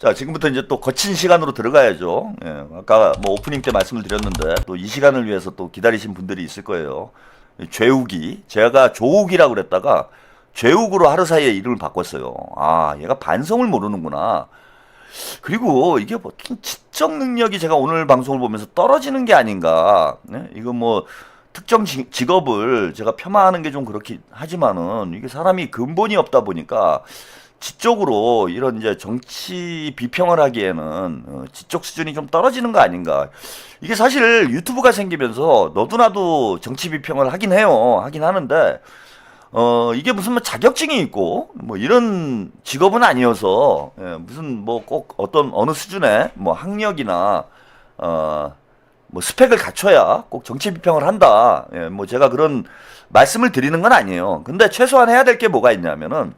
자, 지금부터 이제 또 거친 시간으로 들어가야죠. 예, 아까 뭐 오프닝 때 말씀을 드렸는데 또 이 시간을 위해서 또 기다리신 분들이 있을 거예요. 죄욱이, 제가 조욱이라고 그랬다가 죄욱으로 하루 사이에 이름을 바꿨어요. 아, 얘가 반성을 모르는구나. 그리고 이게 뭐 지적 능력이 제가 오늘 방송을 보면서 떨어지는 게 아닌가. 네? 이거 뭐 특정 직업을 제가 폄하하는 게 좀 그렇긴 하지만은 이게 사람이 근본이 없다 보니까 지적으로 이런 이제 정치 비평을 하기에는 지적 수준이 좀 떨어지는 거 아닌가. 이게 사실 유튜브가 생기면서 너도 나도 정치 비평을 하긴 해요. 하긴 하는데 이게 무슨 뭐 자격증이 있고 뭐 이런 직업은 아니어서 무슨 뭐 꼭 어떤 어느 수준의 뭐 학력이나 뭐 스펙을 갖춰야 꼭 정치 비평을 한다. 뭐 제가 그런 말씀을 드리는 건 아니에요. 근데 최소한 해야 될 게 뭐가 있냐면은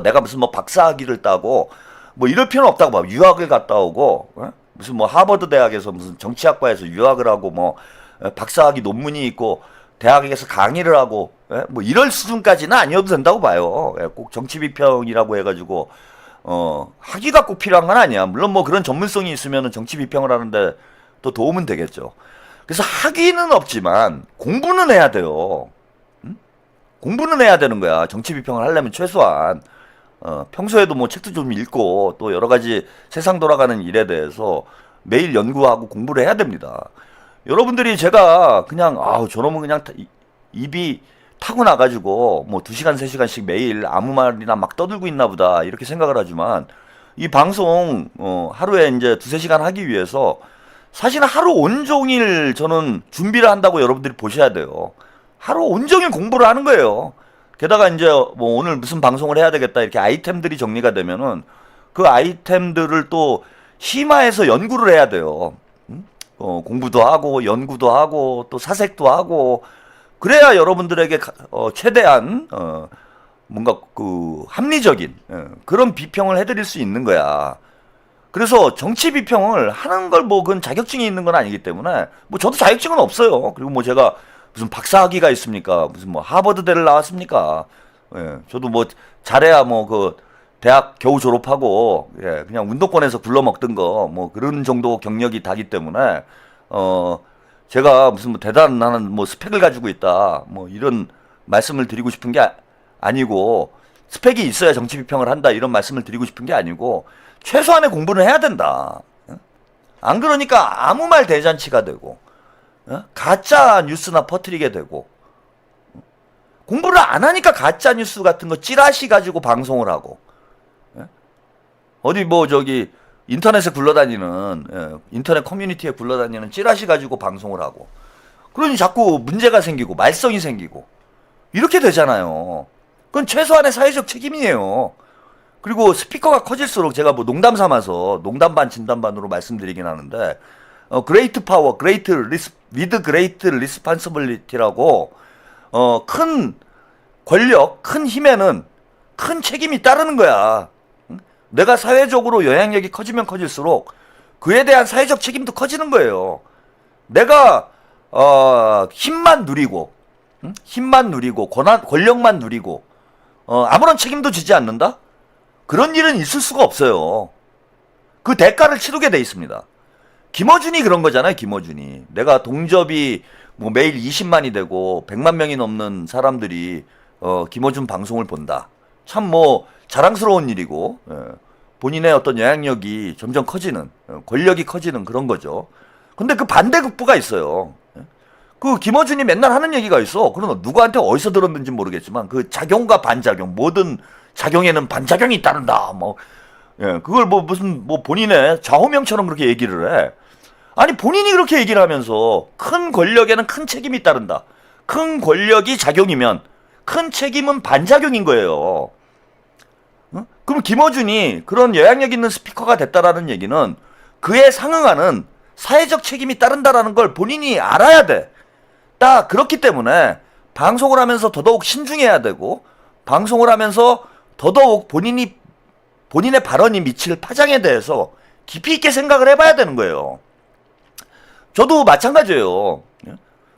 내가 무슨 뭐 박사학위를 따고 뭐 이럴 필요는 없다고 봐. 유학을 갔다 오고 무슨 뭐 하버드 대학에서 무슨 정치학과에서 유학을 하고 뭐 박사학위 논문이 있고 대학에서 강의를 하고 뭐 이럴 수준까지는 아니어도 된다고 봐요. 꼭 정치 비평이라고 해가지고 학위가 꼭 필요한 건 아니야. 물론 뭐 그런 전문성이 있으면 정치 비평을 하는데 또 도움은 되겠죠. 그래서 학위는 없지만 공부는 해야 돼요. 공부는 해야 되는 거야. 정치 비평을 하려면 최소한 평소에도 뭐 책도 좀 읽고 또 여러 가지 세상 돌아가는 일에 대해서 매일 연구하고 공부를 해야 됩니다. 여러분들이 제가 그냥 저놈은 그냥 입이 타고 나가지고 뭐 2시간 3시간씩 매일 아무 말이나 막 떠들고 있나 보다 이렇게 생각을 하지만 이 방송 하루에 이제 2-3시간 하기 위해서 사실은 하루 온종일 저는 준비를 한다고 여러분들이 보셔야 돼요. 하루 온종일 공부를 하는 거예요. 게다가 이제 뭐 오늘 무슨 방송을 해야 되겠다 이렇게 아이템들이 정리가 되면은 그 아이템들을 또 심화해서 연구를 해야 돼요. 공부도 하고 연구도 하고 또 사색도 하고 그래야 여러분들에게 최대한 뭔가 그 합리적인 그런 비평을 해드릴 수 있는 거야. 그래서 정치 비평을 하는 걸 뭐 그건 자격증이 있는 건 아니기 때문에 뭐 저도 자격증은 없어요. 그리고 뭐 제가 무슨 박사학위가 있습니까? 무슨 뭐 하버드대를 나왔습니까? 저도 뭐 잘해야 뭐 그 대학 겨우 졸업하고 그냥 운동권에서 굴러먹던 거 뭐 그런 정도 경력이 다기 때문에 제가 무슨 뭐 대단한 뭐 스펙을 가지고 있다 뭐 이런 말씀을 드리고 싶은 게 아니고 스펙이 있어야 정치 비평을 한다 이런 말씀을 드리고 싶은 게 아니고 최소한의 공부는 해야 된다. 안 그러니까 아무 말 대잔치가 되고 가짜 뉴스나 퍼뜨리게 되고 공부를 안 하니까 가짜 뉴스 같은 거 찌라시 가지고 방송을 하고 어디 뭐 저기 인터넷에 굴러다니는 인터넷 커뮤니티에 굴러다니는 찌라시 가지고 방송을 하고 그러니 자꾸 문제가 생기고 말썽이 생기고 이렇게 되잖아요. 그건 최소한의 사회적 책임이에요. 그리고 스피커가 커질수록 제가 뭐 농담 삼아서 농담 반 진담 반으로 말씀드리긴 하는데 great power, with great responsibility라고 큰 권력, 큰 힘에는 큰 책임이 따르는 거야. 내가 사회적으로 영향력이 커지면 커질수록 그에 대한 사회적 책임도 커지는 거예요. 내가 힘만 누리고 권력만 누리고 아무런 책임도 지지 않는다? 그런 일은 있을 수가 없어요. 그 대가를 치르게 돼 있습니다. 김어준이 그런 거잖아요. 김어준이 내가 동접이 뭐 매일 20만이 되고 100만 명이 넘는 사람들이 김어준 방송을 본다. 참 뭐 자랑스러운 일이고 본인의 어떤 영향력이 점점 커지는 권력이 커지는 그런 거죠. 근데 그 반대급부가 있어요. 그 김어준이 맨날 하는 얘기가 있어. 그러나 누구한테 어디서 들었는지 모르겠지만 그 작용과 반작용 모든 작용에는 반작용이 따른다. 뭐 그걸 뭐 무슨 뭐 본인의 좌우명처럼 그렇게 얘기를 해. 아니 본인이 그렇게 얘기를 하면서 큰 권력에는 큰 책임이 따른다. 큰 권력이 작용이면 큰 책임은 반작용인 거예요. 그럼 김어준이 그런 영향력 있는 스피커가 됐다라는 얘기는 그에 상응하는 사회적 책임이 따른다라는 걸 본인이 알아야 돼. 딱 그렇기 때문에 방송을 하면서 더더욱 신중해야 되고 방송을 하면서 더더욱 본인의 발언이 미칠 파장에 대해서 깊이 있게 생각을 해봐야 되는 거예요. 저도 마찬가지예요.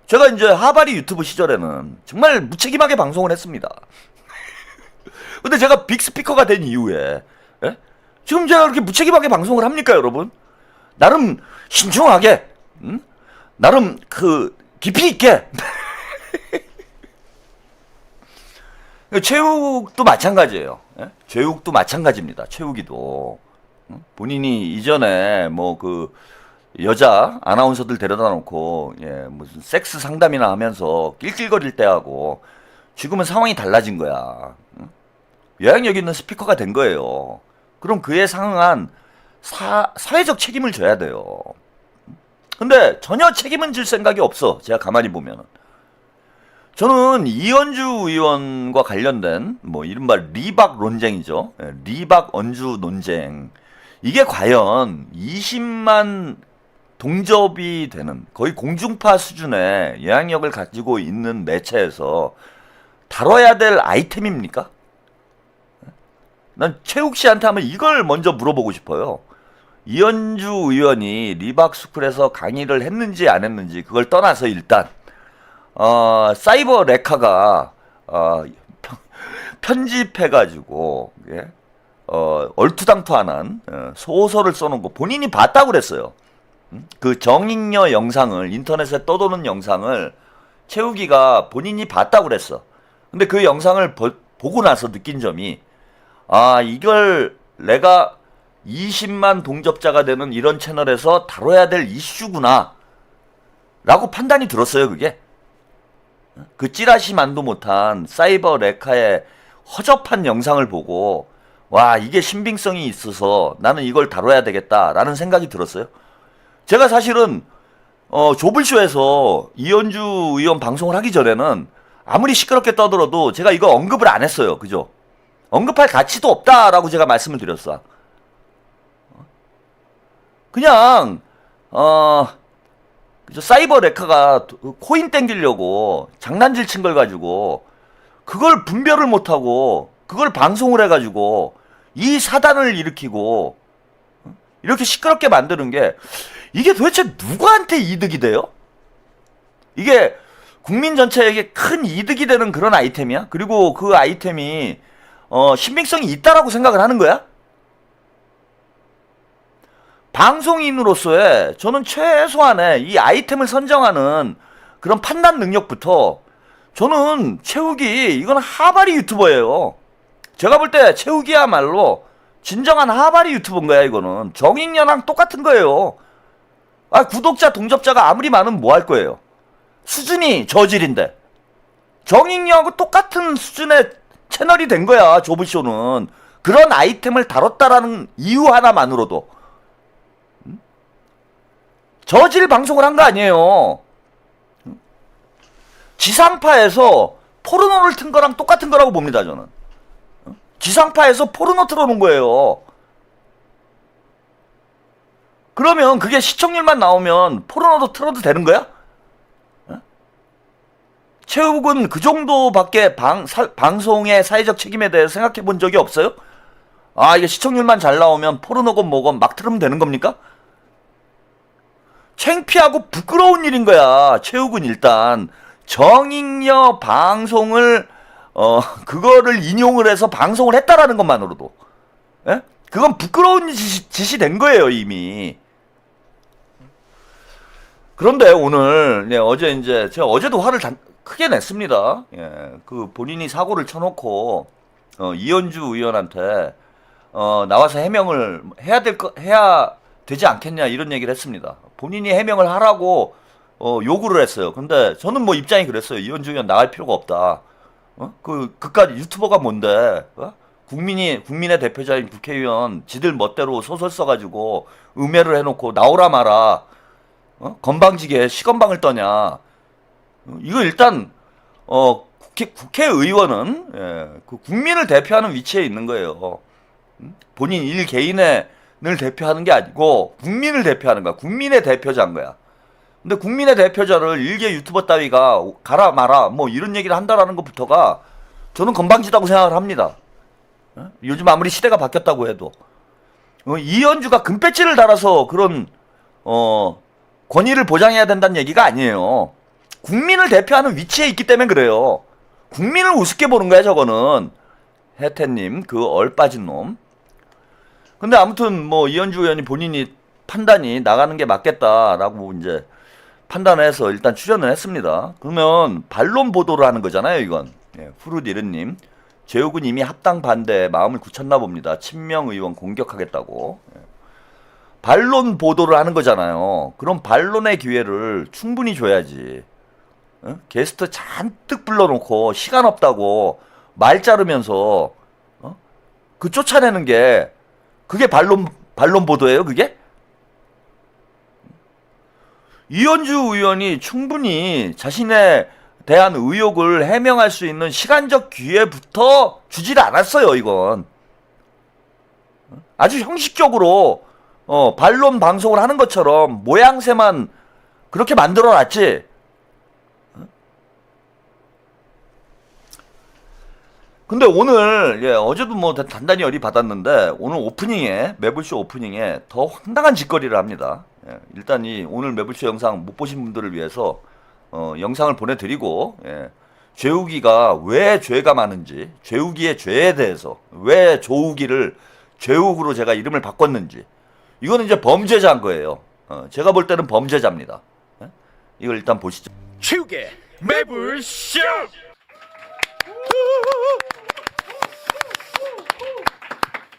제가 이제 하바리 유튜브 시절에는 정말 무책임하게 방송을 했습니다. 근데 제가 빅스피커가 된 이후에 지금 제가 그렇게 무책임하게 방송을 합니까, 여러분? 나름 신중하게, 나름 깊이 있게. 최욱도 마찬가지예요. 예? 최욱도 마찬가지입니다. 최욱이도 본인이 이전에 뭐 여자 아나운서들 데려다 놓고 무슨 섹스 상담이나 하면서 낄낄거릴 때하고 지금은 상황이 달라진 거야. 영향력 있는 스피커가 된 거예요. 그럼 그에 상응한 사회적 책임을 져야 돼요. 근데 전혀 책임은 질 생각이 없어. 제가 가만히 보면은. 저는 이현주 의원과 관련된 뭐 이른바 리박 논쟁이죠. 리박 언주 논쟁. 이게 과연 20만 동접이 되는 거의 공중파 수준의 영향력을 가지고 있는 매체에서 다뤄야 될 아이템입니까? 난 최욱 씨한테 한번 이걸 먼저 물어보고 싶어요. 이현주 의원이 리박스쿨에서 강의를 했는지 안 했는지 그걸 떠나서 일단 사이버 레카가 편집해가지고 얼투당투하는 소설을 써놓은 거 본인이 봤다고 그랬어요. 그 정익녀 영상을 인터넷에 떠도는 영상을 최욱이가 본인이 봤다고 그랬어. 근데 그 영상을 보고 나서 느낀 점이 이걸 내가 20만 동접자가 되는 이런 채널에서 다뤄야 될 이슈구나 라고 판단이 들었어요. 그게 그 찌라시만도 못한 사이버 레카의 허접한 영상을 보고 와 이게 신빙성이 있어서 나는 이걸 다뤄야 되겠다라는 생각이 들었어요. 제가 사실은 조블쇼에서 이현주 의원 방송을 하기 전에는 아무리 시끄럽게 떠들어도 제가 이거 언급을 안 했어요. 그죠? 언급할 가치도 없다라고 제가 말씀을 드렸어. 그냥 사이버 레카가 코인 땡기려고 장난질 친 걸 가지고 그걸 분별을 못하고 그걸 방송을 해가지고 이 사단을 일으키고 이렇게 시끄럽게 만드는 게 이게 도대체 누구한테 이득이 돼요? 이게 국민 전체에게 큰 이득이 되는 그런 아이템이야? 그리고 그 아이템이 신빙성이 있다라고 생각을 하는 거야? 방송인으로서의 저는 최소한의 이 아이템을 선정하는 그런 판단 능력부터 저는 최욱이 이건 하바리 유튜버예요. 제가 볼 때 최욱이야말로 진정한 하바리 유튜버인 거야. 이거는 정익녀랑 똑같은 거예요. 구독자 동접자가 아무리 많으면 뭐 할 거예요. 수준이 저질인데 정익녀하고 똑같은 수준의 채널이 된 거야. 조브쇼는 그런 아이템을 다뤘다라는 이유 하나만으로도 저질 방송을 한 거 아니에요. 지상파에서 포르노를 튼 거랑 똑같은 거라고 봅니다. 저는 지상파에서 포르노 틀어놓은 거예요. 그러면 그게 시청률만 나오면 포르노도 틀어도 되는 거야? 최욱은 그 정도밖에 방송의 사회적 책임에 대해 생각해 본 적이 없어요? 이게 시청률만 잘 나오면 포르노건 뭐건 막 틀으면 되는 겁니까? 창피하고 부끄러운 일인 거야. 최욱은 일단 정익녀 방송을 그거를 인용을 해서 방송을 했다라는 것만으로도 그건 부끄러운 짓이 된 거예요 이미. 그런데 오늘 어제 이제 제가 어제도 화를 크게 냈습니다. 그 본인이 사고를 쳐놓고 이현주 의원한테 나와서 해명을 해야 되지 않겠냐 이런 얘기를 했습니다. 본인이 해명을 하라고 요구를 했어요. 근데 저는 뭐 입장이 그랬어요. 이현주 의원 나갈 필요가 없다. 그까지 유튜버가 뭔데? 국민의 대표자인 국회의원 지들 멋대로 소설 써가지고 음해를 해놓고 나오라 마라. 건방지게 시건방을 떠냐. 이거 일단 국회의원은 그 국민을 대표하는 위치에 있는 거예요. 본인 일 개인을 대표하는 게 아니고 국민을 대표하는 거야. 국민의 대표자인 거야. 근데 국민의 대표자를 일개 유튜버 따위가 가라 마라 뭐 이런 얘기를 한다라는 것부터가 저는 건방지다고 생각을 합니다. 요즘 아무리 시대가 바뀌었다고 해도 이현주가 금배지를 달아서 그런 권위를 보장해야 된다는 얘기가 아니에요. 국민을 대표하는 위치에 있기 때문에 그래요. 국민을 우습게 보는 거야 저거는. 혜태님 그 얼빠진 놈. 근데 아무튼 뭐 이현주 의원이 본인이 판단이 나가는 게 맞겠다라고 이제 판단해서 일단 출연을 했습니다. 그러면 반론 보도를 하는 거잖아요, 이건. 예, 후르디르님. 제욱은 이미 합당 반대에 마음을 굳혔나 봅니다. 친명 의원 공격하겠다고. 예. 반론 보도를 하는 거잖아요. 그럼 반론의 기회를 충분히 줘야지. 어? 게스트 잔뜩 불러놓고 시간 없다고 말 자르면서 그 쫓아내는 게 그게 반론 보도예요, 그게? 이현주 의원이 충분히 자신에 대한 의혹을 해명할 수 있는 시간적 기회부터 주질 않았어요, 이건. 아주 형식적으로 반론 방송을 하는 것처럼 모양새만 그렇게 만들어놨지. 근데 오늘 어제도 뭐 단단히 열이 받았는데 오늘 오프닝에 매불쇼 오프닝에 더 황당한 짓거리를 합니다. 일단 이 오늘 매불쇼 영상 못 보신 분들을 위해서 영상을 보내드리고 죄우기가 왜 죄가 많은지 죄우기의 죄에 대해서 왜 조우기를 죄욱으로 제가 이름을 바꿨는지 이거는 이제 범죄자인 거예요. 제가 볼 때는 범죄자입니다. 이걸 일단 보시죠. 최욱의 매불쇼.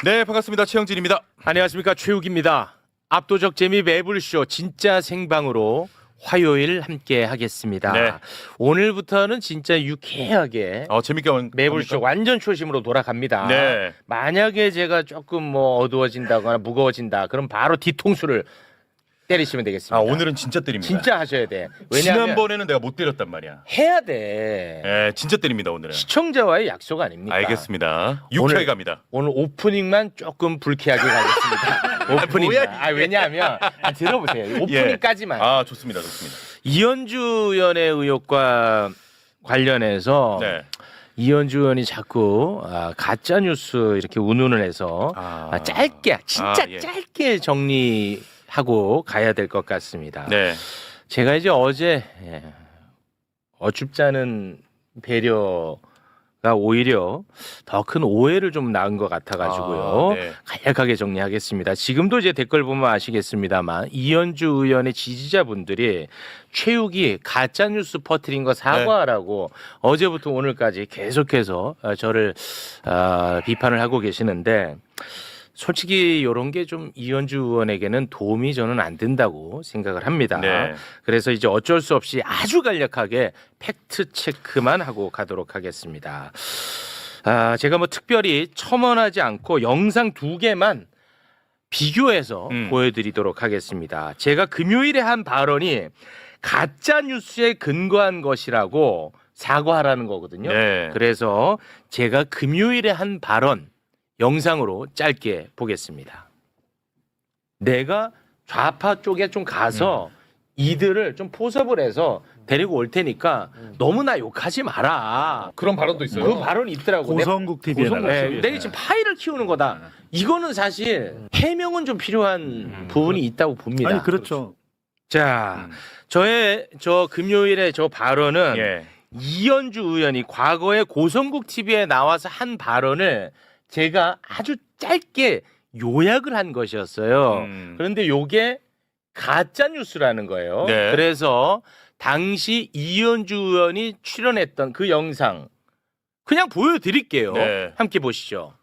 네, 반갑습니다. 최영진입니다. 안녕하십니까, 최욱입니다. 압도적 재미 매불쇼 진짜 생방으로 화요일 함께 하겠습니다. 네. 오늘부터는 진짜 유쾌하게 재밌게 매불쇼 완전 초심으로 돌아갑니다. 네. 만약에 제가 조금 뭐 어두워진다거나 무거워진다, 그럼 바로 뒤통수를 때리시면 되겠습니다. 오늘은 진짜 때립니다. 진짜 하셔야 돼. 왜냐하면 지난번에는 내가 못 때렸단 말이야. 해야 돼. 네, 진짜 때립니다, 오늘은. 시청자와의 약속 아닙니까? 알겠습니다. 유쾌하게 갑니다. 오늘 오프닝만 조금 불쾌하게 가겠습니다. 오프닝만. 왜냐하면 들어보세요. 오프닝까지만. 좋습니다, 좋습니다. 이현주 의원의 의혹과 관련해서 이현주 의원이 자꾸 가짜 뉴스 이렇게 운운을 해서 짧게 진짜 짧게 정리하고 가야 될 것 같습니다. 네. 제가 이제 어제 어줍지 않은 배려가 오히려 더 큰 오해를 좀 낳은 것 같아가지고요. 간략하게 정리하겠습니다. 지금도 이제 댓글 보면 아시겠습니다만 이현주 의원의 지지자분들이 최욱이 가짜뉴스 퍼뜨린 거 사과하라고 어제부터 오늘까지 계속해서 저를 비판을 하고 계시는데 솔직히 이런 게 좀 이현주 의원에게는 도움이 저는 안 된다고 생각을 합니다. 그래서 이제 어쩔 수 없이 아주 간략하게 팩트 체크만 하고 가도록 하겠습니다. 제가 뭐 특별히 첨언하지 않고 영상 2개만 비교해서 보여드리도록 하겠습니다. 제가 금요일에 한 발언이 가짜 뉴스에 근거한 것이라고 사과하라는 거거든요. 그래서 제가 금요일에 한 발언 영상으로 짧게 보겠습니다. 내가 좌파 쪽에 좀 가서 이들을 좀 포섭을 해서 데리고 올 테니까 너무나 욕하지 마라. 그런 발언도 있어요. 그 발언이 있더라고요. 고성국 TV에 내가 지금 파일을 키우는 거다. 이거는 사실 해명은 좀 필요한 부분이 있다고 봅니다. 아니 그렇죠. 자, 저 금요일에 저 발언은 이현주 의원이 과거에 고성국 TV에 나와서 한 발언을 제가 아주 짧게 요약을 한 것이었어요. 그런데 요게 가짜 뉴스라는 거예요. 그래서 당시 이현주 의원이 출연했던 그 영상 그냥 보여드릴게요. 함께 보시죠.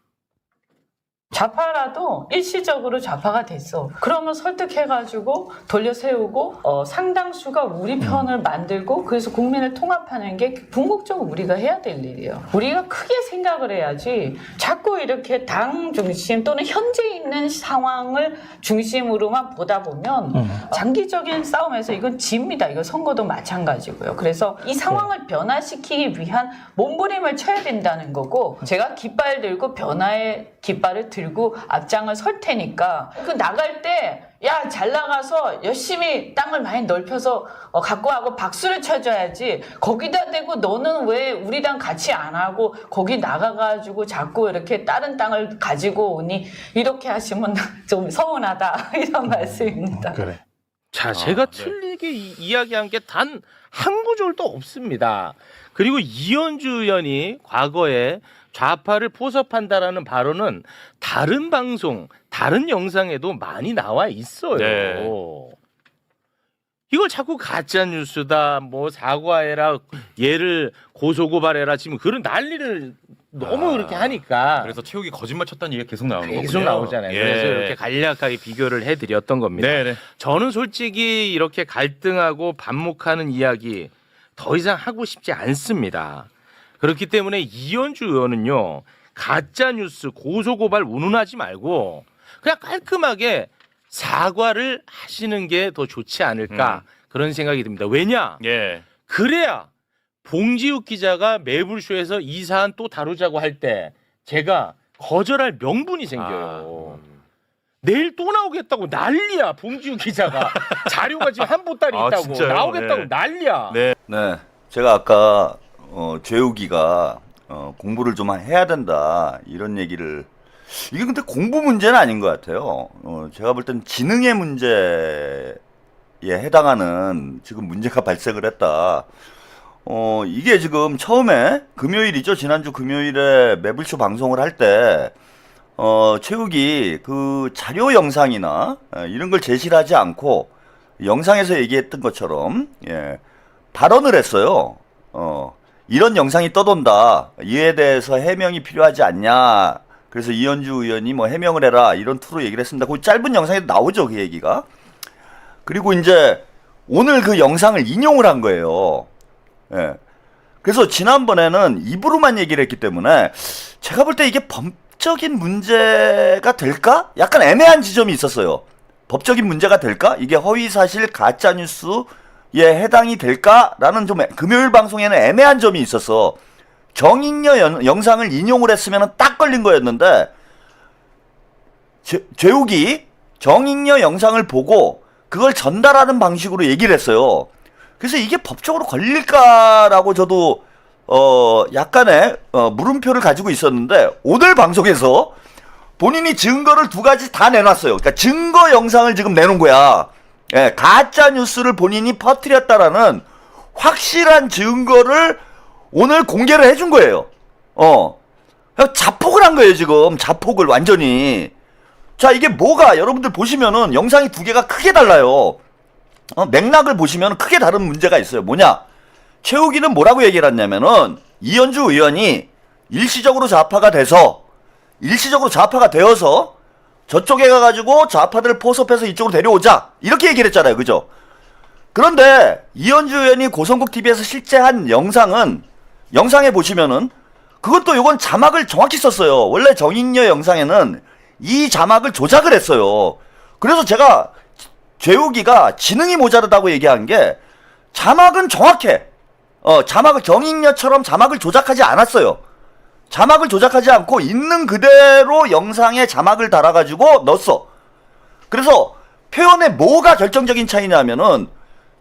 좌파라도 일시적으로 좌파가 됐어. 그러면 설득해가지고 돌려세우고 상당수가 우리 편을 만들고 그래서 국민을 통합하는 게 궁극적으로 우리가 해야 될 일이에요. 우리가 크게 생각을 해야지 자꾸 이렇게 당 중심 또는 현재 있는 상황을 중심으로만 보다 보면 장기적인 싸움에서 이건 집니다. 이거 선거도 마찬가지고요. 그래서 이 상황을 변화시키기 위한 몸부림을 쳐야 된다는 거고 제가 깃발 들고 변화의 깃발을 들고 앞장을 설 테니까 그 나갈 때 야, 잘 나가서 열심히 땅을 많이 넓혀서 갖고 하고 박수를 쳐줘야지 거기다 대고 너는 왜 우리 당 같이 안 하고 거기 나가가지고 자꾸 이렇게 다른 땅을 가지고 오니 이렇게 하시면 좀 서운하다 이런 말씀입니다. 그래. 자, 제가 틀리게 이야기한 게 단 한 구절도 없습니다. 그리고 이현주 의원이 과거에 좌파를 포섭한다라는 발언은 다른 방송, 다른 영상에도 많이 나와 있어요. 네. 이걸 자꾸 가짜 뉴스다, 뭐 사과해라, 얘를 고소고발해라, 지금 그런 난리를 너무 그렇게 하니까 그래서 최욱이 거짓말 쳤다는 얘기가 계속 나오는 거군요. 계속 나오잖아요. 예. 그래서 이렇게 간략하게 비교를 해드렸던 겁니다. 네네. 저는 솔직히 이렇게 갈등하고 반목하는 이야기 더 이상 하고 싶지 않습니다. 그렇기 때문에 이현주 의원은요, 가짜 뉴스 고소고발 운운하지 말고 그냥 깔끔하게 사과를 하시는 게 더 좋지 않을까 그런 생각이 듭니다. 왜냐? 예. 그래야 봉지욱 기자가 매불쇼에서 이 사안 또 다루자고 할 때 제가 거절할 명분이 생겨요. 내일 또 나오겠다고 난리야. 봉지욱 기자가 자료가 지금 한 보따리 아, 있다고 진짜요? 나오겠다고 네. 난리야. 네. 네, 제가 아까 죄우기가 공부를 좀 해야 된다 이런 얘기를, 이게 근데 공부 문제는 아닌 것 같아요. 제가 볼 땐 지능의 문제에 해당하는 지금 문제가 발생을 했다. 이게 지금 처음에 금요일이죠. 지난주 금요일에 매불쇼 방송을 할 때 최욱이 그 자료 영상이나 이런 걸 제시를 하지 않고 영상에서 얘기했던 것처럼 발언을 했어요. 이런 영상이 떠돈다. 이에 대해서 해명이 필요하지 않냐. 그래서 이현주 의원이 뭐 해명을 해라 이런 투로 얘기를 했습니다. 그 짧은 영상에 나오죠, 그 얘기가. 그리고 이제 오늘 그 영상을 인용을 한 거예요. 예. 그래서 지난번에는 입으로만 얘기를 했기 때문에 제가 볼 때 이게 법적인 문제가 될까? 약간 애매한 지점이 있었어요. 법적인 문제가 될까? 이게 허위사실 가짜뉴스에 해당이 될까라는 좀 금요일 방송에는 애매한 점이 있었어. 정익녀 영상을 인용을 했으면 딱 걸린 거였는데 죄욱이 정익녀 영상을 보고 그걸 전달하는 방식으로 얘기를 했어요. 그래서 이게 법적으로 걸릴까라고 저도 약간의 물음표를 가지고 있었는데 오늘 방송에서 본인이 증거를 두 가지 다 내놨어요. 그러니까 증거 영상을 지금 내놓은 거야. 예, 가짜 뉴스를 본인이 퍼뜨렸다라는 확실한 증거를 오늘 공개를 해준 거예요. 자폭을 한 거예요, 지금. 자폭을 완전히. 자, 이게 뭐가, 여러분들 보시면은 영상이 두 개가 크게 달라요. 맥락을 보시면 크게 다른 문제가 있어요. 뭐냐? 최욱이는 뭐라고 얘기를 했냐면은, 이현주 의원이 일시적으로 좌파가 되어서 저쪽에 가가지고 좌파들을 포섭해서 이쪽으로 데려오자. 이렇게 얘기를 했잖아요. 그죠? 그런데 이현주 의원이 고성국 TV에서 실제 한 영상에 보시면은 그것도 요건 자막을 정확히 썼어요. 원래 정익녀 영상에는 이 자막을 조작을 했어요. 그래서 제가 죄우기가 지능이 모자르다고 얘기한 게 자막은 정확해. 자막을 정익녀처럼 자막을 조작하지 않았어요. 자막을 조작하지 않고 있는 그대로 영상에 자막을 달아가지고 넣었어. 그래서 표현에 뭐가 결정적인 차이냐면은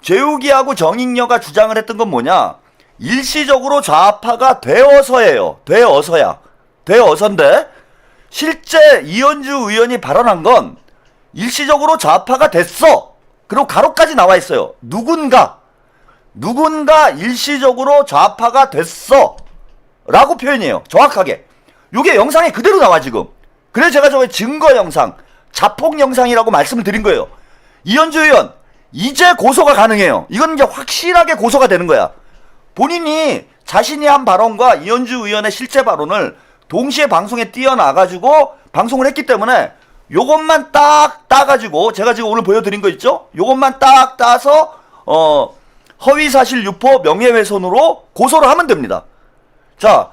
죄우기하고 정익녀가 주장을 했던 건 뭐냐? 일시적으로 좌파가 되어서예요. 되어서인데 실제 이현주 의원이 발언한 건 일시적으로 좌파가 됐어. 그리고 가로까지 나와 있어요. 누군가 일시적으로 좌파가 됐어 라고 표현이에요. 정확하게. 요게 영상에 그대로 나와 지금. 그래서 제가 저거 증거 영상, 자폭 영상이라고 말씀을 드린 거예요. 이현주 의원 이제 고소가 가능해요. 이건 이제 확실하게 고소가 되는 거야. 본인이 자신이 한 발언과 이현주 의원의 실제 발언을 동시에 방송에 띄어놔가지고 방송을 했기 때문에 요것만 딱 따가지고 제가 지금 오늘 보여드린 거 있죠? 요것만 딱 따서 허위사실 유포 명예훼손으로 고소를 하면 됩니다. 자,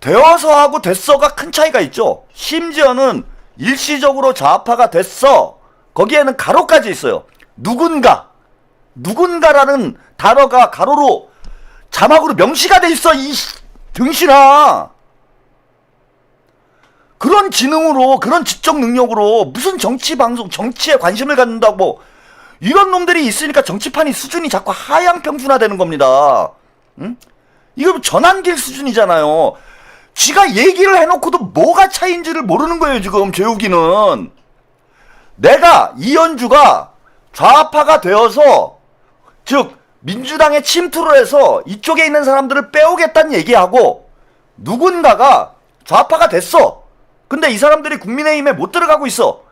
되어서하고 됐어가 큰 차이가 있죠. 심지어는 일시적으로 좌파가 됐어. 거기에는 가로까지 있어요. 누군가라는 단어가 가로로 자막으로 명시가 돼 있어. 이 등신아. 그런 지능으로, 그런 지적 능력으로 무슨 정치 방송, 정치에 관심을 갖는다고 이런 놈들이 있으니까 정치판이 수준이 자꾸 하향평준화되는 겁니다. 응? 이거 전환길 수준이잖아요. 쥐가 얘기를 해놓고도 뭐가 차이인지를 모르는 거예요, 지금 죄우기는. 내가 이현주가 좌파가 되어서, 즉 민주당에 침투를 해서 이쪽에 있는 사람들을 빼오겠다는 얘기하고 누군가가 좌파가 됐어. 근데 이 사람들이 국민의힘에 못 들어가고 있어.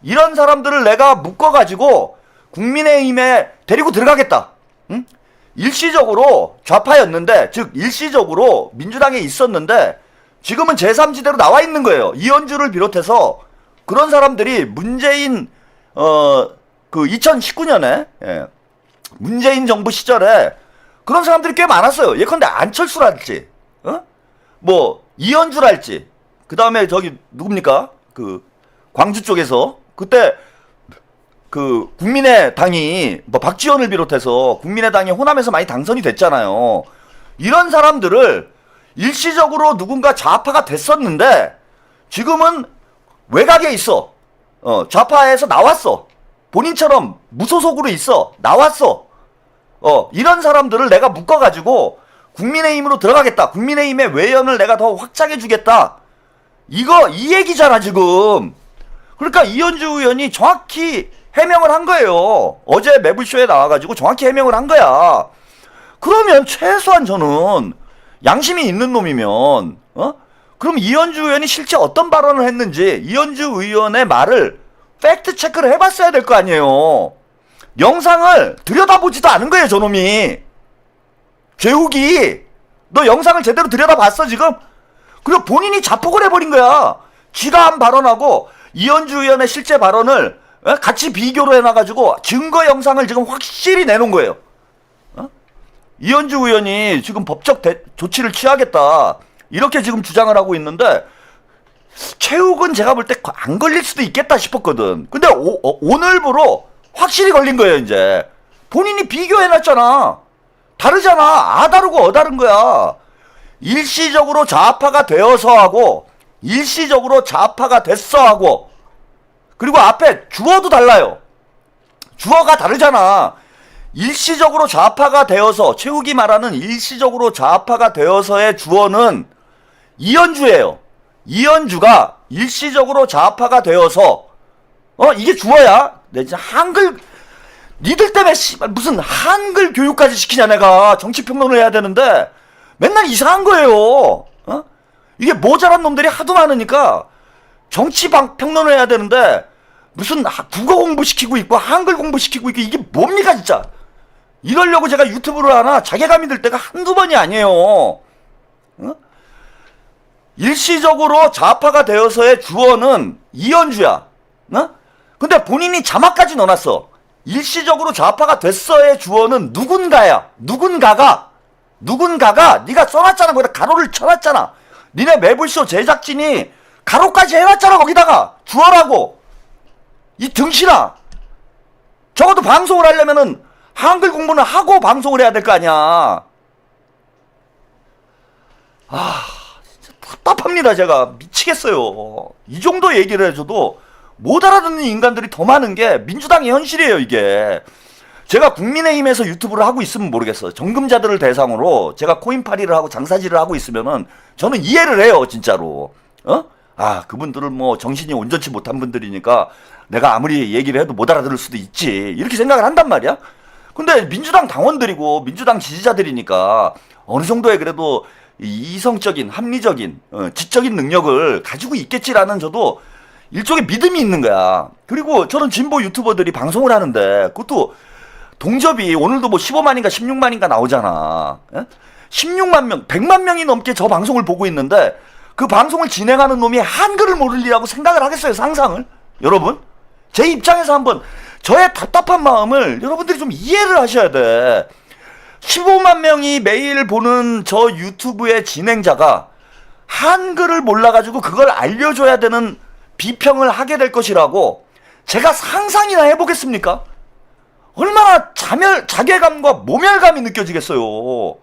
이런 사람들을 내가 묶어가지고 국민의힘에 데리고 들어가겠다. 응? 일시적으로 좌파였는데, 즉 일시적으로 민주당에 있었는데 지금은 제3지대로 나와 있는 거예요. 이현주를 비롯해서 그런 사람들이 문재인 그 2019년에 문재인 정부 시절에 그런 사람들이 꽤 많았어요. 예컨대 안철수랄지, 뭐 이현주랄지, 그 다음에 저기 누굽니까? 그 광주 쪽에서 그때 그 국민의당이 뭐 박지원을 비롯해서 국민의당이 호남에서 많이 당선이 됐잖아요. 이런 사람들을 일시적으로 누군가 좌파가 됐었는데 지금은 외곽에 있어. 좌파에서 나왔어. 본인처럼 무소속으로 있어. 나왔어. 이런 사람들을 내가 묶어가지고 국민의힘으로 들어가겠다. 국민의힘의 외연을 내가 더 확장해 주겠다. 이 얘기잖아 지금. 그러니까 이현주 의원이 정확히 해명을 한 거예요. 어제 매불쇼에 나와가지고 정확히 해명을 한 거야. 그러면 최소한 저는 양심이 있는 놈이면 그럼 이현주 의원이 실제 어떤 발언을 했는지 이현주 의원의 말을 팩트 체크를 해봤어야 될 거 아니에요. 영상을 들여다보지도 않은 거예요 저놈이. 죄욱이 너 영상을 제대로 들여다봤어 지금? 그리고 본인이 자폭을 해버린 거야. 지가 한 발언하고 이현주 의원의 실제 발언을 같이 비교를 해놔가지고 증거 영상을 지금 확실히 내놓은 거예요. 이현주 의원이 지금 법적 조치를 취하겠다 이렇게 지금 주장을 하고 있는데 최욱은 제가 볼 때 안 걸릴 수도 있겠다 싶었거든. 근데 오늘부로 확실히 걸린 거예요. 이제 본인이 비교해놨잖아. 다르잖아. 아 다르고 어 다른 거야. 일시적으로 좌파가 되어서 하고 일시적으로 좌파가 됐어 하고 그리고 앞에 주어도 달라요. 주어가 다르잖아. 일시적으로 좌파가 되어서 최욱이 말하는 일시적으로 좌파가 되어서의 주어는 이현주예요. 이현주가 일시적으로 좌파가 되어서 이게 주어야. 내 진짜 한글 니들 때문에 무슨 한글 교육까지 시키냐 내가. 정치평론을 해야 되는데 맨날 이상한 거예요. 이게 모자란 놈들이 하도 많으니까 정치평론을 해야 되는데 무슨 국어 공부시키고 있고 한글 공부시키고 있고 이게 뭡니까 진짜. 이러려고 제가 유튜브를 하나 자괴감이 들 때가 한두 번이 아니에요. 일시적으로 좌파가 되어서의 주어는 이현주야. 근데 본인이 자막까지 넣어놨어. 일시적으로 좌파가 됐어의 주어는 누군가야. 누군가가 네가 써놨잖아. 거기다 가로를 쳐놨잖아. 니네 매불쇼 제작진이 가로까지 해놨잖아. 거기다가 주어라고. 이 등신아. 적어도 방송을 하려면은 한글 공부는 하고 방송을 해야 될 거 아니야. 진짜 답답합니다. 제가 미치겠어요. 이 정도 얘기를 해줘도 못 알아듣는 인간들이 더 많은 게 민주당의 현실이에요. 이게 제가 국민의힘에서 유튜브를 하고 있으면 모르겠어요. 정금자들을 대상으로 제가 코인팔이를 하고 장사질을 하고 있으면은 저는 이해를 해요. 진짜로. 그분들은 뭐 정신이 온전치 못한 분들이니까 내가 아무리 얘기를 해도 못 알아들을 수도 있지 이렇게 생각을 한단 말이야. 근데 민주당 당원들이고 민주당 지지자들이니까 어느 정도의 그래도 이성적인 합리적인 지적인 능력을 가지고 있겠지라는 저도 일종의 믿음이 있는 거야. 그리고 저는 진보 유튜버들이 방송을 하는데 그것도 동접이 오늘도 뭐 15만인가 16만인가 나오잖아. 16만 명 100만 명이 넘게 저 방송을 보고 있는데 그 방송을 진행하는 놈이 한글을 모르리라고 생각을 하겠어요. 상상을. 여러분 제 입장에서 한번 저의 답답한 마음을 여러분들이 좀 이해를 하셔야 돼. 15만 명이 매일 보는 저 유튜브의 진행자가 한글을 몰라가지고 그걸 알려줘야 되는 비평을 하게 될 것이라고 제가 상상이나 해보겠습니까? 얼마나 자괴감과 모멸감이 느껴지겠어요.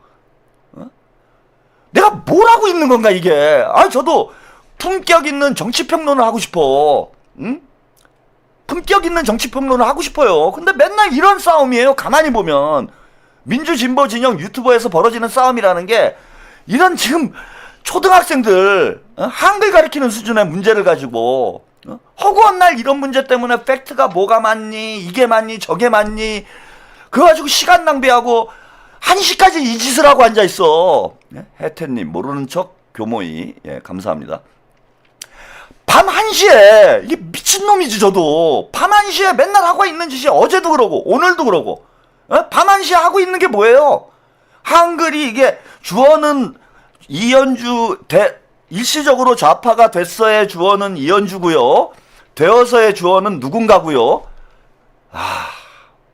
내가 뭘 하고 있는 건가 이게. 저도 품격 있는 정치평론을 하고 싶어. 응? 품격 있는 정치평론을 하고 싶어요. 근데 맨날 이런 싸움이에요. 가만히 보면 민주 진보 진영 유튜버에서 벌어지는 싸움이라는 게 이런 지금 초등학생들 한글 가르치는 수준의 문제를 가지고 허구한 날 이런 문제 때문에 팩트가 뭐가 맞니 이게 맞니 저게 맞니 그거 가지고 시간 낭비하고 1시까지 이 짓을 하고 앉아있어. 예? 혜태님 모르는 척 교모이. 예, 감사합니다. 밤 1시에 이게 미친놈이지 저도. 밤 1시에 맨날 하고 있는 짓이 어제도 그러고 오늘도 그러고 밤 1시에 하고 있는 게 뭐예요? 한글이 이게 주어는 이연주 일시적으로 좌파가 됐어의 주어는 이연주고요. 되어서의 주어는 누군가고요.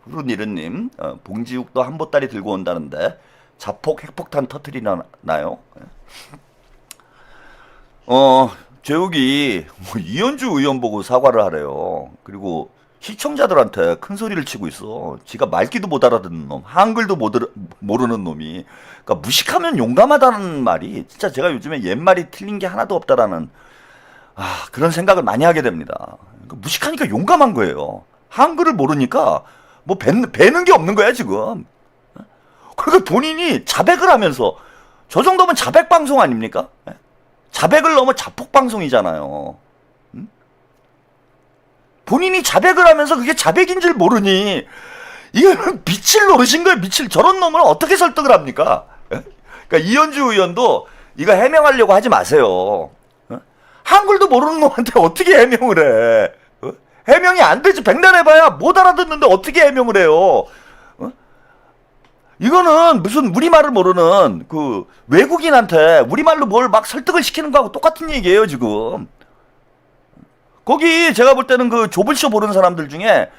푸른이른님 봉지욱도 한 보따리 들고 온다는데 자폭 핵폭탄 터트리나요? 제욱이 이현주 의원 보고 사과를 하래요. 그리고 시청자들한테 큰 소리를 치고 있어. 지가 말귀도 못 알아듣는 놈, 한글도 모르는 놈이. 그러니까 무식하면 용감하다는 말이 진짜 제가 요즘에 옛말이 틀린 게 하나도 없다라는 그런 생각을 많이 하게 됩니다. 그러니까 무식하니까 용감한 거예요. 한글을 모르니까 뭐 배는 게 없는 거야 지금. 그러니까 본인이 자백을 하면서 저 정도면 자백 방송 아닙니까? 자백을 넘어 자폭 방송이잖아요. 본인이 자백을 하면서 그게 자백인 줄 모르니 이거는 미칠 노릇인 거예요. 미칠. 저런 놈을 어떻게 설득을 합니까? 그러니까 이현주 의원도 이거 해명하려고 하지 마세요. 한글도 모르는 놈한테 어떻게 해명을 해? 해명이 안 되지. 백날 해봐야 못 알아듣는데 어떻게 해명을 해요? 이거는 무슨 우리말을 모르는 그 외국인한테 우리말로 뭘 막 설득을 시키는 거하고 똑같은 얘기예요 지금. 거기 제가 볼 때는 그 조블쇼 보는 사람들 중에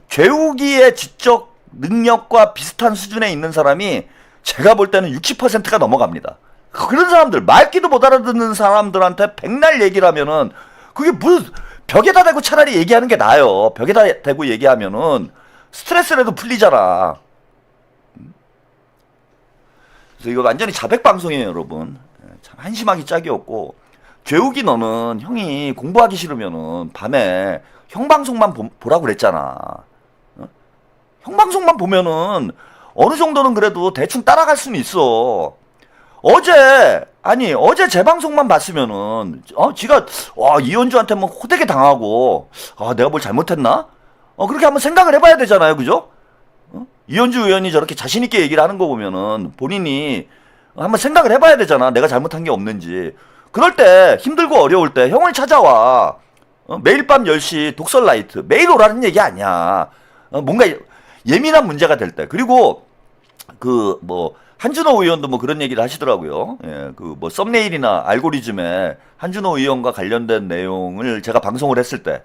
죄우기의 지적 능력과 비슷한 수준에 있는 사람이 제가 볼 때는 60%가 넘어갑니다. 그런 사람들, 말귀도 못 알아듣는 사람들한테 백날 얘기를 하면은 그게 무슨 벽에다 대고 차라리 얘기하는 게 나아요. 벽에다 대고 얘기하면은 스트레스라도 풀리잖아. 그래서 이거 완전히 자백 방송이에요, 여러분. 참 한심하기 짝이 없고. 죄욱이 너는 형이 공부하기 싫으면은 밤에 형 방송만 보라고 그랬잖아. 형 방송만 보면은 어느 정도는 그래도 대충 따라갈 수는 있어. 어제 제 방송만 봤으면은 지가 이현주한테 뭐 호되게 당하고 내가 뭘 잘못했나? 그렇게 한번 생각을 해봐야 되잖아요, 그죠? 이현주 의원이 저렇게 자신 있게 얘기를 하는 거 보면은 본인이 한번 생각을 해봐야 되잖아. 내가 잘못한 게 없는지. 그럴 때 힘들고 어려울 때 형을 찾아와. 매일 밤 10시 독설 라이트 매일 오라는 얘기 아니야. 뭔가 예민한 문제가 될 때. 그리고 그 뭐 한준호 의원도 뭐 그런 얘기를 하시더라고요. 예, 그 뭐 썸네일이나 알고리즘에 한준호 의원과 관련된 내용을 제가 방송을 했을 때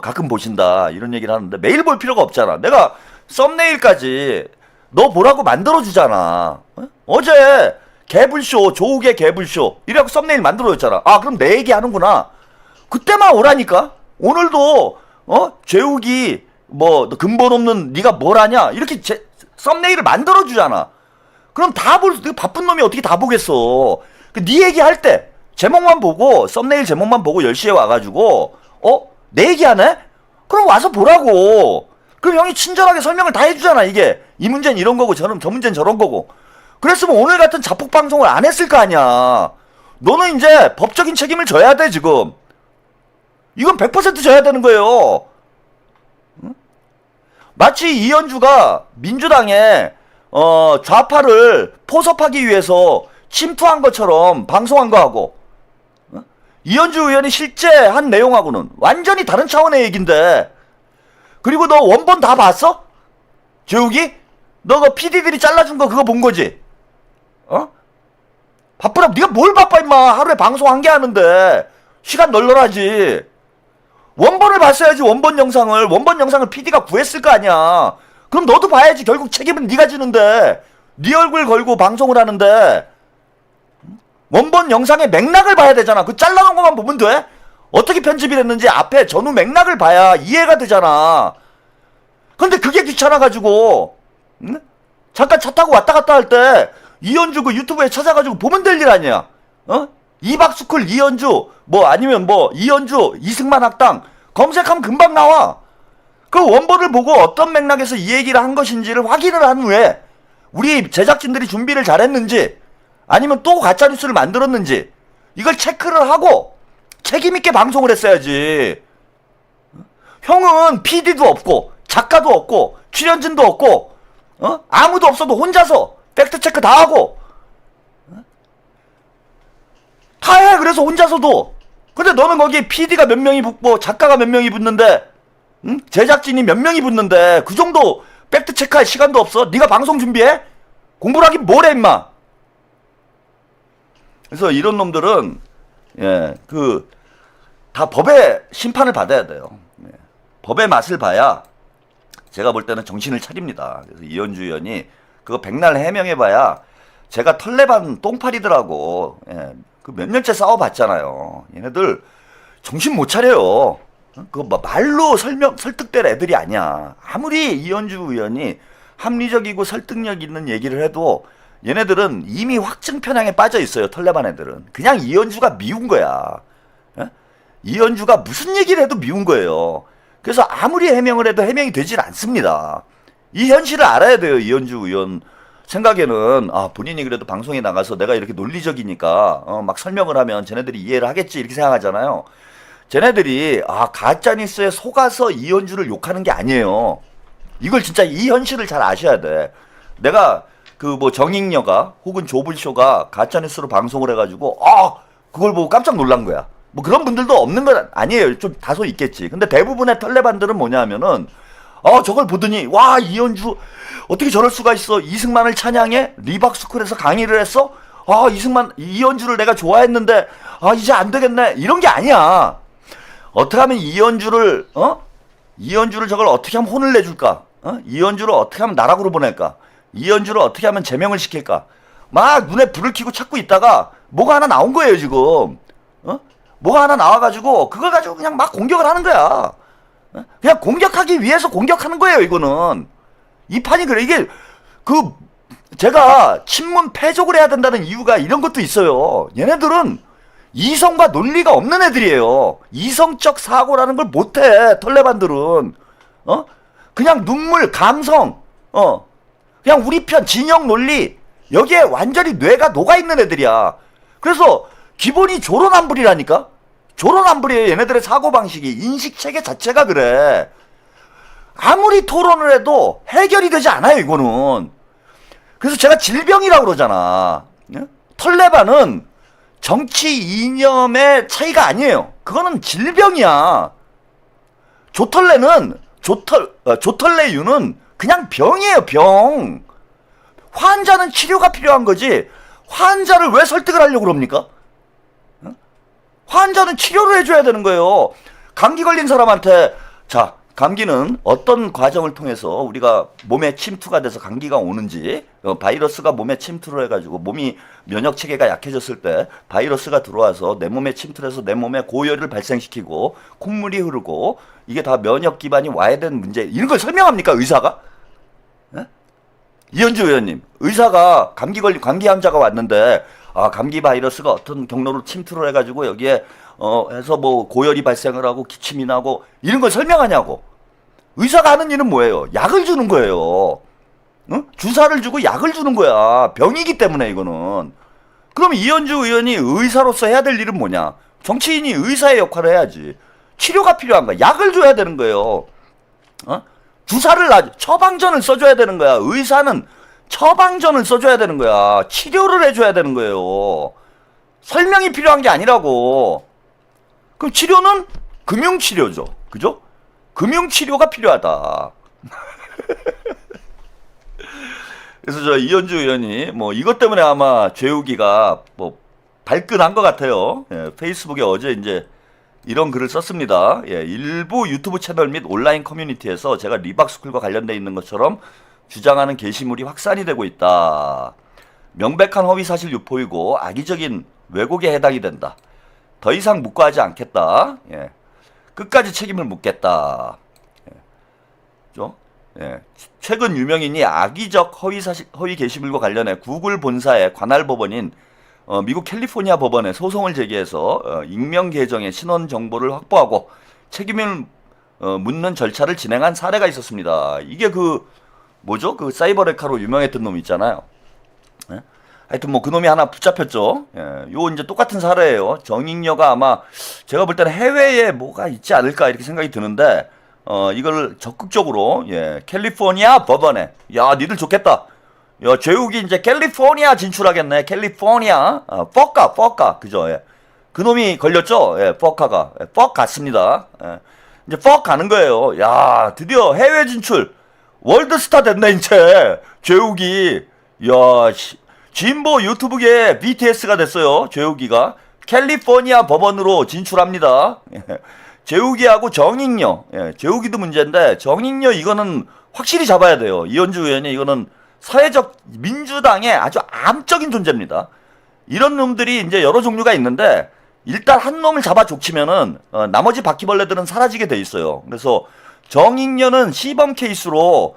가끔 보신다 이런 얘기를 하는데 매일 볼 필요가 없잖아. 내가 썸네일까지 너 보라고 만들어주잖아. 어제 개불쇼, 조욱의 개불쇼 이래갖고 썸네일 만들어줬잖아. 그럼 내 얘기 하는구나. 그때만 오라니까. 오늘도 죄욱이 뭐 근본 없는 네가 뭘 하냐 이렇게 썸네일을 만들어주잖아. 그럼 다 바쁜 놈이 어떻게 다 보겠어. 네 얘기할 때 제목만 보고 썸네일 제목만 보고 10시에 와가지고 내 얘기하네? 그럼 와서 보라고. 그럼 형이 친절하게 설명을 다 해주잖아. 이게 이 문제는 이런 거고 저 문제는 저런 거고. 그랬으면 오늘 같은 자폭 방송을 안 했을 거 아니야. 너는 이제 법적인 책임을 져야 돼 지금. 이건 100% 져야 되는 거예요. 응? 마치 이현주가 민주당에 좌파를 포섭하기 위해서 침투한 것처럼 방송한 거하고 이현주 의원이 실제 한 내용하고는 완전히 다른 차원의 얘기인데. 그리고 너 원본 다 봤어? 재욱이? 너 그 PD들이 잘라준 거 그거 본 거지? 바쁘라. 네가 뭘 바빠 임마. 하루에 방송 한 개 하는데 시간 널널하지. 원본을 봤어야지. 원본 영상을 PD가 구했을 거 아니야. 그럼 너도 봐야지. 결국 책임은 네가 지는데 네 얼굴 걸고 방송을 하는데 원본 영상의 맥락을 봐야 되잖아. 그 잘라놓은 것만 보면 돼? 어떻게 편집이 됐는지 앞에 전후 맥락을 봐야 이해가 되잖아. 근데 그게 귀찮아가지고 응? 잠깐 차 타고 왔다 갔다 할 때 이현주 그 유튜브에 찾아가지고 보면 될 일 아니야. 이박스쿨 이현주 뭐 아니면 뭐 이현주 이승만 학당 검색하면 금방 나와. 그 원본을 보고 어떤 맥락에서 이 얘기를 한 것인지를 확인을 한 후에 우리 제작진들이 준비를 잘했는지 아니면 또 가짜뉴스를 만들었는지 이걸 체크를 하고 책임있게 방송을 했어야지. 형은 PD도 없고 작가도 없고 출연진도 없고 아무도 없어도 혼자서 팩트 체크 다 하고 다 해. 그래서 혼자서도. 근데 너는 거기에 PD가 몇 명이 붙고 작가가 몇 명이 붙는데, 응? 제작진이 몇 명이 붙는데 그 정도 팩트 체크할 시간도 없어? 네가 방송 준비해? 공부를 하긴 뭘 해 임마. 그래서 이런 놈들은 다 법의 심판을 받아야 돼요. 법의 맛을 봐야 제가 볼 때는 정신을 차립니다. 그래서 이현주 의원이 그거 백날 해명해봐야 제가 털레반 똥파리들하고 그 몇 년째 싸워봤잖아요. 얘네들 정신 못 차려요. 그거 말로 설득될 애들이 아니야. 아무리 이현주 의원이 합리적이고 설득력 있는 얘기를 해도 얘네들은 이미 확증 편향에 빠져 있어요. 털레반 애들은. 그냥 이현주가 미운 거야. 이현주가 무슨 얘기를 해도 미운 거예요. 그래서 아무리 해명을 해도 해명이 되질 않습니다. 이 현실을 알아야 돼요. 이현주 의원 생각에는 본인이 그래도 방송에 나가서 내가 이렇게 논리적이니까 막 설명을 하면 쟤네들이 이해를 하겠지 이렇게 생각하잖아요. 쟤네들이 가짜뉴스에 속아서 이현주를 욕하는 게 아니에요. 이걸 진짜 이 현실을 잘 아셔야 돼. 내가 그 정익녀가 혹은 조블쇼가 가짜뉴스로 방송을 해가지고 그걸 보고 깜짝 놀란 거야. 뭐 그런 분들도 없는 건 아니에요. 좀 다소 있겠지. 근데 대부분의 털레반들은 뭐냐 하면은 저걸 보더니 와 이현주 어떻게 저럴 수가 있어. 이승만을 찬양해? 리박스쿨에서 강의를 했어? 이현주를 내가 좋아했는데 이제 안 되겠네. 이런 게 아니야. 어떻게 하면 이현주를 저걸 어떻게 하면 혼을 내줄까? 이현주를 어떻게 하면 나락으로 보낼까? 이현주를 어떻게 하면 제명을 시킬까? 막 눈에 불을 켜고 찾고 있다가 뭐가 하나 나온 거예요 지금. 뭐가 하나 나와가지고 그걸 가지고 그냥 막 공격을 하는 거야. 그냥 공격하기 위해서 공격하는 거예요 이거는. 이 판이 그래. 이게 제가 친문 패족을 해야 된다는 이유가 이런 것도 있어요. 얘네들은 이성과 논리가 없는 애들이에요. 이성적 사고라는 걸 못해 털레반들은. 그냥 눈물 감성 그냥 우리 편 진영 논리 여기에 완전히 뇌가 녹아있는 애들이야. 그래서 기본이 조론안불이라니까. 조론안불이에요. 얘네들의 사고방식이. 인식체계 자체가 그래. 아무리 토론을 해도 해결이 되지 않아요 이거는. 그래서 제가 질병이라고 그러잖아. 털레반은 정치 이념의 차이가 아니에요. 그거는 질병이야. 조털레유는 그냥 병이에요 병. 환자는 치료가 필요한 거지 환자를 왜 설득을 하려고 그럽니까? 환자는 치료를 해줘야 되는 거예요. 감기 걸린 사람한테 감기는 어떤 과정을 통해서 우리가 몸에 침투가 돼서 감기가 오는지 바이러스가 몸에 침투를 해가지고 몸이 면역체계가 약해졌을 때 바이러스가 들어와서 내 몸에 침투를 해서 내 몸에 고열을 발생시키고 콧물이 흐르고 이게 다 면역 기반이 와야 되는 문제 이런 걸 설명합니까 의사가? 이현주 의원님 의사가 감기 환자가 왔는데 감기 바이러스가 어떤 경로로 침투를 해가지고 여기에 해서 뭐 고열이 발생을 하고 기침이 나고 이런 걸 설명하냐고. 의사가 하는 일은 뭐예요? 약을 주는 거예요. 주사를 주고 약을 주는 거야. 병이기 때문에 이거는. 그럼 이현주 의원이 의사로서 해야 될 일은 뭐냐? 정치인이 의사의 역할을 해야지. 치료가 필요한 거야. 약을 줘야 되는 거예요. 처방전을 써줘야 되는 거야. 의사는 처방전을 써줘야 되는 거야. 치료를 해줘야 되는 거예요. 설명이 필요한 게 아니라고. 그럼 치료는 금융치료죠. 그죠? 금융치료가 필요하다. 그래서 이현주 의원이 이것 때문에 아마 죄우기가 발끈한 것 같아요. 페이스북에 어제 이제 이런 글을 썼습니다. 일부 유튜브 채널 및 온라인 커뮤니티에서 제가 리박스쿨과 관련돼 있는 것처럼 주장하는 게시물이 확산이 되고 있다. 명백한 허위사실 유포이고 악의적인 왜곡에 해당이 된다. 더 이상 묵과하지 않겠다. 끝까지 책임을 묻겠다. 최근 유명인이 악의적 허위 게시물과 관련해 구글 본사의 관할 법원인 미국 캘리포니아 법원에 소송을 제기해서 익명 계정의 신원 정보를 확보하고 책임을 묻는 절차를 진행한 사례가 있었습니다. 이게 그 사이버 레카로 유명했던 놈 있잖아요. 하여튼 그 놈이 하나 붙잡혔죠. 요 이제 똑같은 사례예요. 정익녀가 아마 제가 볼 때는 해외에 뭐가 있지 않을까 이렇게 생각이 드는데 이걸 적극적으로 캘리포니아 법원에 니들 좋겠다. 죄욱이 이제 캘리포니아 진출하겠네. 캘리포니아 퍽카 그죠? 그놈이 걸렸죠? 퍽카가 퍽 갔습니다. 이제 퍽 가는 거예요. 야 드디어 해외 진출 월드스타 됐네 이제 죄욱이. 진보 유튜브계 BTS가 됐어요. 죄욱이가 캘리포니아 법원으로 진출합니다. 재욱이하고 정익녀, 재욱이도 문제인데 정익녀 이거는 확실히 잡아야 돼요. 이현주 의원이 이거는 사회적 민주당의 아주 암적인 존재입니다. 이런 놈들이 이제 여러 종류가 있는데 일단 한 놈을 잡아 족치면은 나머지 바퀴벌레들은 사라지게 돼 있어요. 그래서 정익녀는 시범 케이스로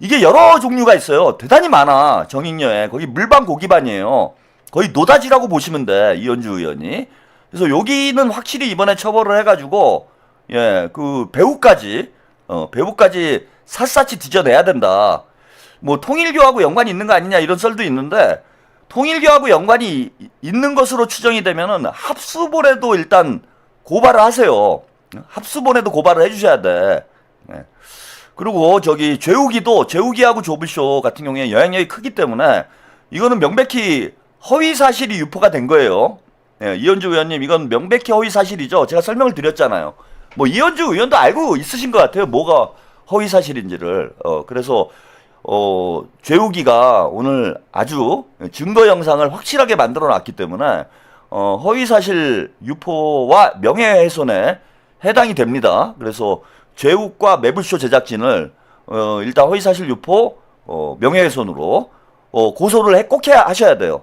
이게 여러 종류가 있어요. 대단히 많아. 정익녀에 거기 물반 고기반이에요. 거의 노다지라고 보시면 돼. 이현주 의원이. 그래서 여기는 확실히 이번에 처벌을 해가지고 그 배우까지 샅샅이 뒤져내야 된다. 뭐 통일교하고 연관이 있는 거 아니냐 이런 썰도 있는데 통일교하고 연관이 있는 것으로 추정이 되면은 합수본에도 일단 고발을 하세요. 합수본에도 고발을 해주셔야 돼. 그리고 저기 죄욱이하고 조블쇼 같은 경우에 영향력이 크기 때문에 이거는 명백히 허위 사실이 유포가 된 거예요. 이현주 의원님 이건 명백히 허위 사실이죠. 제가 설명을 드렸잖아요. 뭐 이현주 의원도 알고 있으신 것 같아요. 뭐가 허위 사실인지를. 그래서 죄욱이가 오늘 아주 증거 영상을 확실하게 만들어 놨기 때문에 허위 사실 유포와 명예훼손에 해당이 됩니다. 그래서 죄욱과 매불쇼 제작진을 일단 허위 사실 유포 명예훼손으로 고소를 꼭 하셔야 돼요.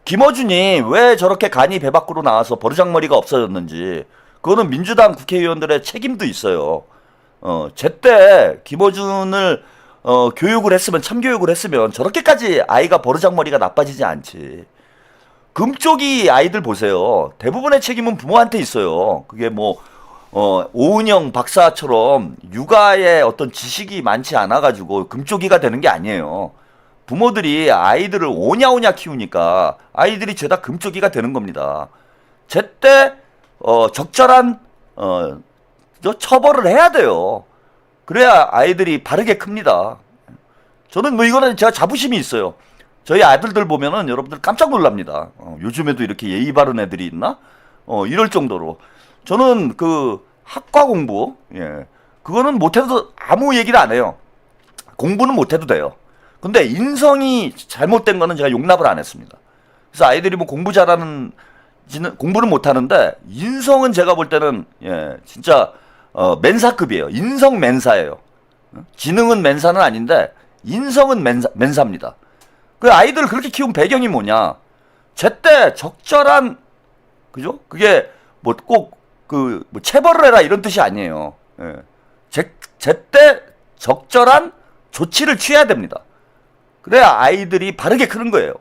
김어준이 왜 저렇게 간이 배 밖으로 나와서 버르장머리가 없어졌는지 그거는 민주당 국회의원들의 책임도 있어요. 제때 김어준을 교육을 했으면 참교육을 했으면 저렇게까지 아이가 버르장머리가 나빠지지 않지. 금쪽이 아이들 보세요. 대부분의 책임은 부모한테 있어요. 그게 뭐 오은영 박사처럼 육아에 어떤 지식이 많지 않아가지고 금쪽이가 되는 게 아니에요. 부모들이 아이들을 오냐오냐 키우니까 아이들이 죄다 금쪽이가 되는 겁니다. 제때 적절한 처벌을 해야 돼요. 그래야 아이들이 바르게 큽니다. 저는 뭐 이거는 제가 자부심이 있어요. 저희 아들들 보면은 여러분들 깜짝 놀랍니다. 요즘에도 이렇게 예의 바른 애들이 있나? 이럴 정도로. 저는 그 학과 공부, 그거는 못해도 아무 얘기를 안 해요. 공부는 못해도 돼요. 근데 인성이 잘못된 거는 제가 용납을 안 했습니다. 그래서 아이들이 뭐 공부 잘하는, 공부는 못하는데, 인성은 제가 볼 때는, 진짜, 멘사급이에요. 인성 멘사예요. 지능은 멘사는 아닌데, 인성은 멘사입니다. 그 아이들을 그렇게 키운 배경이 뭐냐? 제때 적절한, 그죠? 그게 뭐 꼭, 뭐 체벌을 해라 이런 뜻이 아니에요. 제때 적절한 조치를 취해야 됩니다. 그래야 아이들이 바르게 크는 거예요.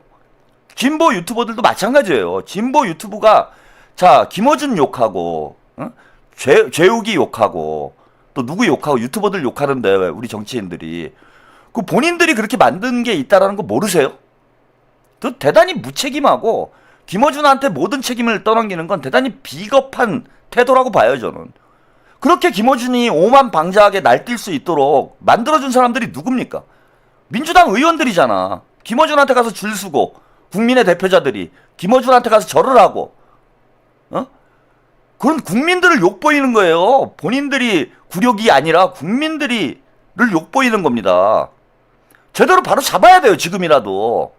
진보 유튜버들도 마찬가지예요. 진보 유튜브가 자 김어준 욕하고 죄욱이 욕하고 또 누구 욕하고 유튜버들 욕하는데 우리 정치인들이 그 본인들이 그렇게 만든 게 있다라는 거 모르세요? 그 대단히 무책임하고 김어준한테 모든 책임을 떠넘기는 건 대단히 비겁한 태도라고 봐요 저는. 그렇게 김어준이 오만방자하게 날뛸 수 있도록 만들어준 사람들이 누굽니까? 민주당 의원들이잖아. 김어준한테 가서 줄 서고 국민의 대표자들이 김어준한테 가서 절을 하고 그런 국민들을 욕보이는 거예요. 본인들이 굴욕이 아니라 국민들이를 욕보이는 겁니다. 제대로 바로 잡아야 돼요 지금이라도.